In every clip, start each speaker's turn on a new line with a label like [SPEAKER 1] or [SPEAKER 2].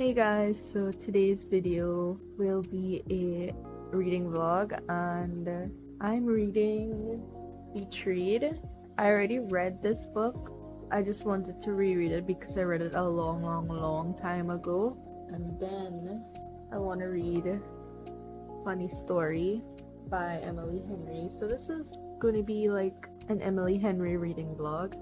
[SPEAKER 1] Hey guys, so today's video will be a reading vlog and I'm reading Beach Read. I already read this book. I just wanted to reread it because I read it a long time ago. And then I want to read Funny Story by Emily Henry. So this is going to be like an Emily Henry reading vlog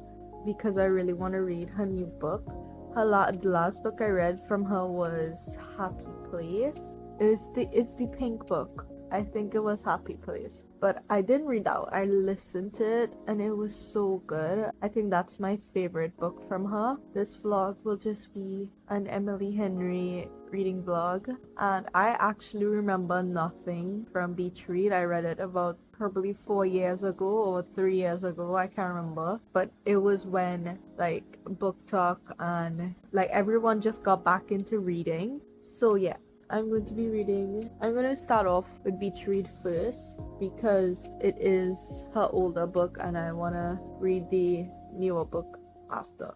[SPEAKER 1] because I really want to read her new book. The last book I read from her was Happy Place. It's the pink book. I think it was Happy Place. But I didn't read that. I listened to it and it was so good. I think that's my favorite book from her. This vlog will just be an Emily Henry reading vlog. And I actually remember nothing from Beach Read. I read it about probably 4 years ago or 3 years ago, I can't remember, but it was when like booktok and like everyone just got back into reading. So yeah, I'm going to start off with Beach Read first because it is her older book and I want to read the newer book after.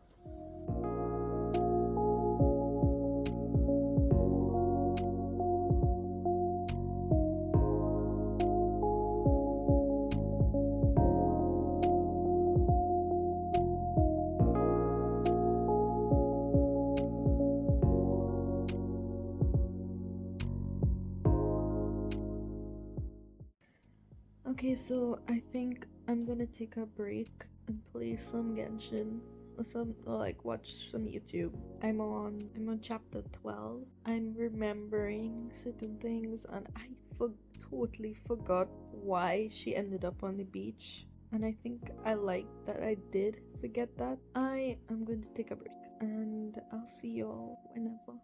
[SPEAKER 1] Okay, so I think I'm gonna take a break and play some genshin or like watch some YouTube. I'm on chapter 12. I'm remembering certain things and I totally forgot why she ended up on the beach. And I think I like that I did forget that. I am going to take a break and I'll see y'all whenever.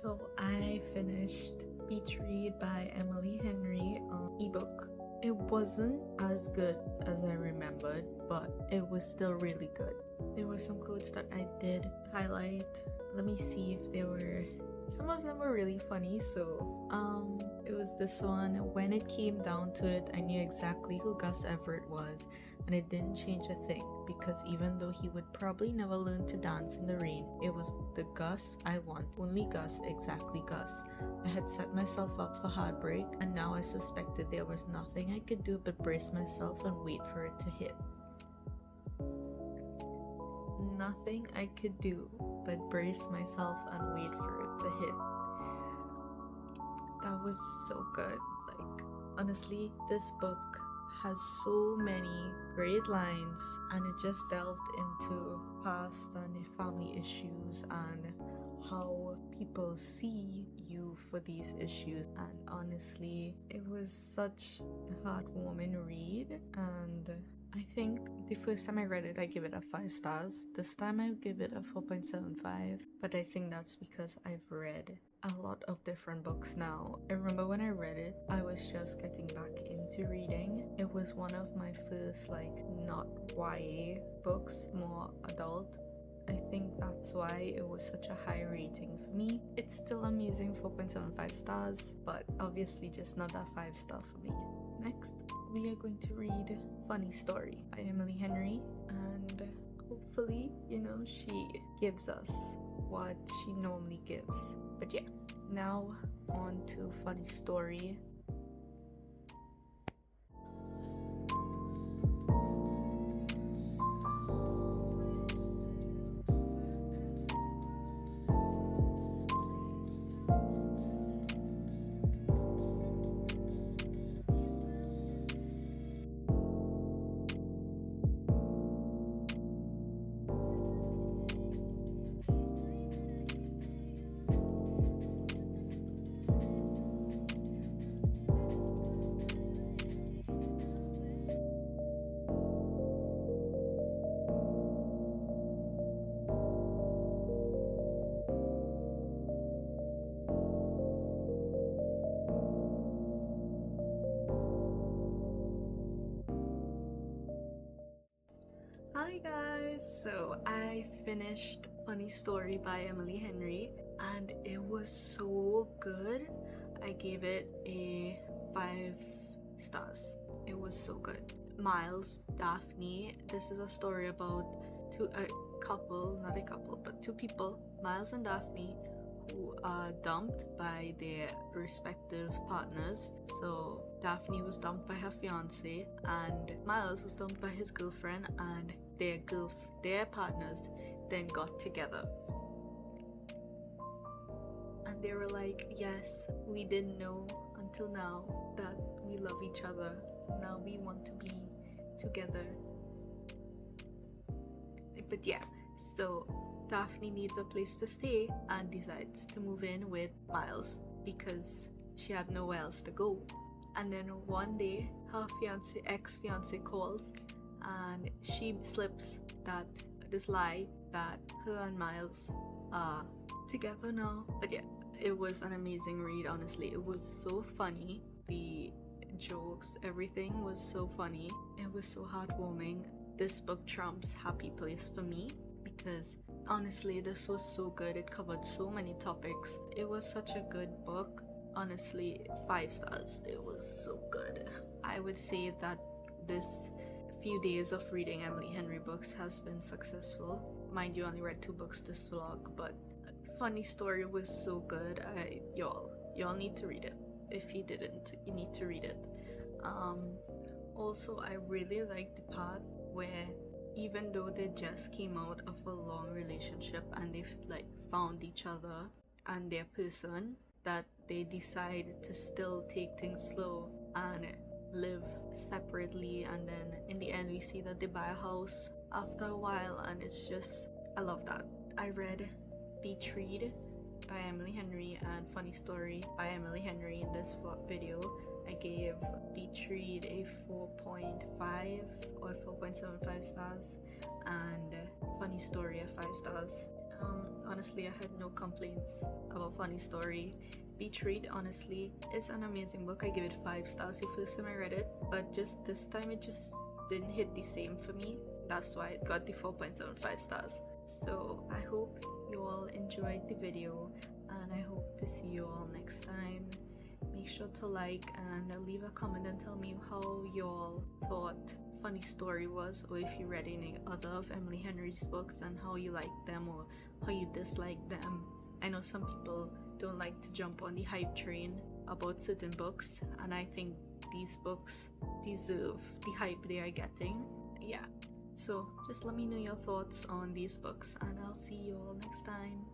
[SPEAKER 1] So I finished Beach Read by Emily Henry on ebook. It wasn't as good as I remembered, but it was still really good. There were some quotes that I did highlight. Let me see if some of them were really funny. So it was this one: when it came down to it, I knew exactly who Gus Everett was, and it didn't change a thing, because even though he would probably never learn to dance in the rain, it was the Gus I want. Only Gus, exactly Gus. I had set myself up for heartbreak, and now I suspected there was nothing I could do but brace myself and wait for it to hit. Nothing I could do but brace myself and wait for it to hit. That was so good. Like, honestly, this book has so many great lines, and it just delved into past and family issues and how people see you for these issues. And honestly, it was such a heartwarming read, and I think the first time I read it, I gave it a 5 stars. This time I give it a 4.75, but I think that's because I've read a lot of different books now. I remember when I read it, I was just getting back into reading. It was one of my first like not YA books, more adult. I think that's why it was such a high rating for me. It's still amazing, 4.75 stars, but obviously just not that 5 star for me. next we are going to read Funny Story by Emily Henry, and hopefully, she gives us what she normally gives. But yeah, now on to Funny Story. Hi guys! So I finished Funny Story by Emily Henry and it was so good. I gave it a 5 stars. It was so good. Miles, Daphne. This is a story about two people, Miles and Daphne, who are dumped by their respective partners. So Daphne was dumped by her fiance and Miles was dumped by his girlfriend, and their partners then got together. And they were like, yes, we didn't know until now that we love each other. Now we want to be together. But yeah, so Daphne needs a place to stay and decides to move in with Miles because she had nowhere else to go. And then one day her ex-fiance calls and she slips this lie that her and Miles are together now. But yeah, it was an amazing read, honestly. It was so funny. The jokes, everything was so funny. It was so heartwarming. This book trumps Happy Place for me because honestly this was so good. It covered so many topics. It was such a good book. Honestly, 5 stars. It was so good. I would say that this few days of reading Emily Henry books has been successful. Mind you, I only read 2 books this vlog, but Funny Story was so good. Y'all need to read it. If you didn't, you need to read it. Also, I really liked the part where even though they just came out of a long relationship and they've found each other and their person, that they decide to still take things slow and live separately, and then in the end we see that they buy a house after a while, and it's just, I love that. I read Beach Read by Emily Henry and Funny Story by Emily Henry in this video. I gave Beach Read a 4.5 or 4.75 stars and Funny Story a 5 stars. Honestly, I had no complaints about Funny Story. Beach Read, honestly, is an amazing book. I give it 5 stars the first time I read it, but just this time it just didn't hit the same for me. That's why it got the 4.75 stars. So I hope you all enjoyed the video and I hope to see you all next time. Make sure to like and leave a comment and tell me how you all thought Funny Story was, or if you read any other of Emily Henry's books and how you liked them or how you disliked them. I know some people don't like to jump on the hype train about certain books, and I think these books deserve the hype they are getting. Yeah, so just let me know your thoughts on these books and I'll see you all next time.